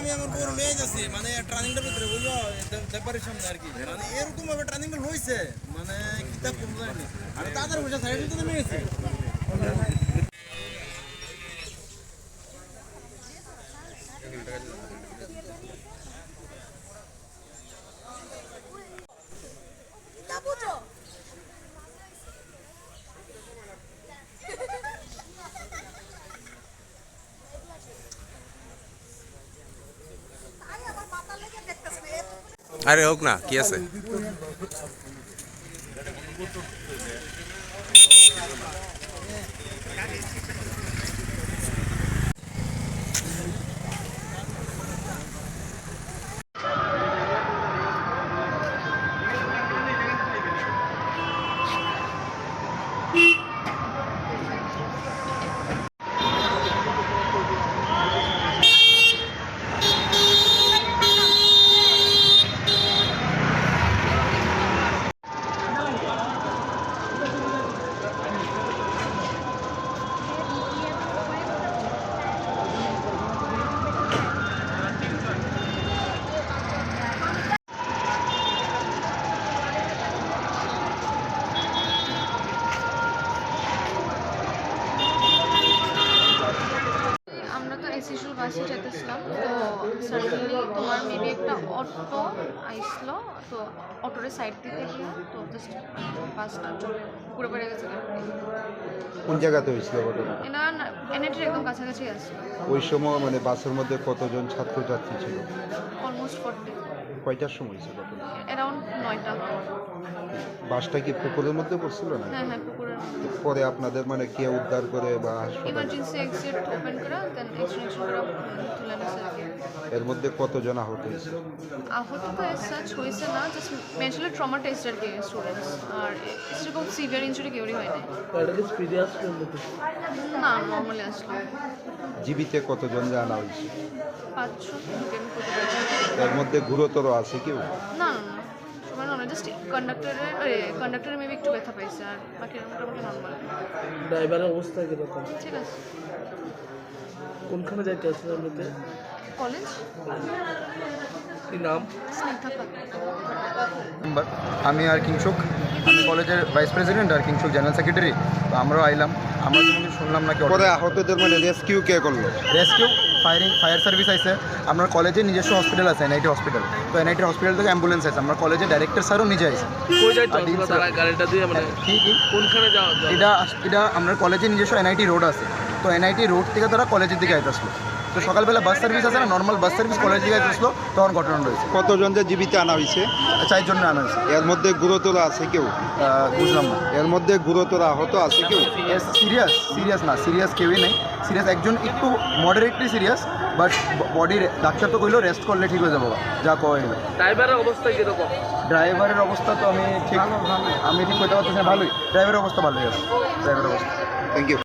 আমি আমার পুরো নিয়ে যাচ্ছি মানে ট্রেনিংটার ভিতরে বুঝলো ব্যাপারের সামনে আর কি মানে এরকম ভাবে ট্রেনিংটা হয়েছে মানে কিতাব কম জানি আমি তাদের বসে সাইডে তো নেমে গেছি। আরে হোক না, কি আছে? শিশুর বাসে যেতেছিলাম তো সাডেনলি তোমার মেবি একটা অটো আইসলো তো অটোর সাইড দিতে গিয়ে তো জাস্ট বাসটা চলে পুরো পড়ে গেছে। কোন জায়গাতে হয়েছিল ঘটনা? এটা এনআইটির একদম কাছাকাছি আছে। ওই সময় মানে বাসের মধ্যে কতজন ছাত্রছাত্রী ছিল? অলমোস্ট 40। কয়টার সময় ছিল ঘটনা? অ্যারাউন্ড 9টা। বাসটা কি পুকুরের মধ্যে পড়ছিল না? হ্যাঁ হ্যাঁ, পুকুরের মধ্যে। পরে আপনাদের মানে কে উদ্ধার করে বা হাসপাতাল? ইমার্জেন্সি এক্সিট ওপেন করা দেন এক্সটেনশন করা তুলে নিছে আর কি। এর মধ্যে কতজন আহত হয়েছে? আহত তো এস সাচ হয়েছে না, জাস্ট মেন্টালি ট্রমাটাইজড আর কি স্টুডেন্টস, আর সেরকম সিভিয়ার ইনজুরি কেউই হয়নি। না, নর্মালি আসলো। জীবিতে কতজন জানা হয়েছে? 5জন। এর মধ্যে গুরুতর আছে কেউ? না না না, সবাই নর্মাল, জাস্ট কন্ডাক্টরের মেবি একটু ব্যথা পাইছে আর বাকি মোটামুটি নর্মাল। ড্রাইভারের অবস্থা কিরকম? ঠিক আছে। কোনখানে যাইতে আসলে এমনিতে? কলেজ। কি নাম? স্নিগ্ধা পাত্র। আমি আর কিংসুক, আমি কলেজের ভাইস প্রেসিডেন্ট আর কিংসুক জেনারেল সেক্রেটারি। তো আমরাও আইলাম, আমরা তো শুনলাম নাকি পরে আহতদের মানে রেস্কিউ কে করলো? রেস্কিউ ফায়ার সার্ভিস আছে। আপনার কলেজে নিজস্ব হসপিটাল আছে, এনআইটি হসপিটাল। তো এনআইটি হসপিটাল থেকে অ্যাম্বুলেন্স আছে, আমরা কলেজের ডাইরেক্টর স্যারও নিজে আছে। কই যাইতে আসলে তারা গাড়িটা দিয়ে মানে ঠিকই কোনখানে যাওয়া? এটা আপনার কলেজের নিজস্ব এনআইটি রোড আছে, তো এনআইটি রোড থেকে তারা কলেজের দিকে আইতে আসলো। তো সকালবেলা বাস সার্ভিস আছে না, নর্মাল বাস সার্ভিস কলেজের দিকে আইতে আসলো, তখন ঘটনা রয়েছে। কতজন যে জীবিত আনা হয়েছে? 4 জন আনা হয়েছে। এর মধ্যে গুরুতর আছে কেউ? বুঝলাম না। এর মধ্যে গুরুতর আহত আছে কেউ? সিরিয়াস না, সিরিয়াস কেউই নেই। সিরিয়াস একজন একটু মডারেটলি সিরিয়াস, বাট বডির ডাক্তার তো কইলো রেস্ট করলে ঠিক হয়ে যাবো, যা কয়। ড্রাইভারের অবস্থা কিরকম? ড্রাইভারের অবস্থা তো আমি ঠিক কইতে পারতেছি না, ভালোই। ড্রাইভারের অবস্থা ভালোই আছে, ড্রাইভারের অবস্থা। Thank you.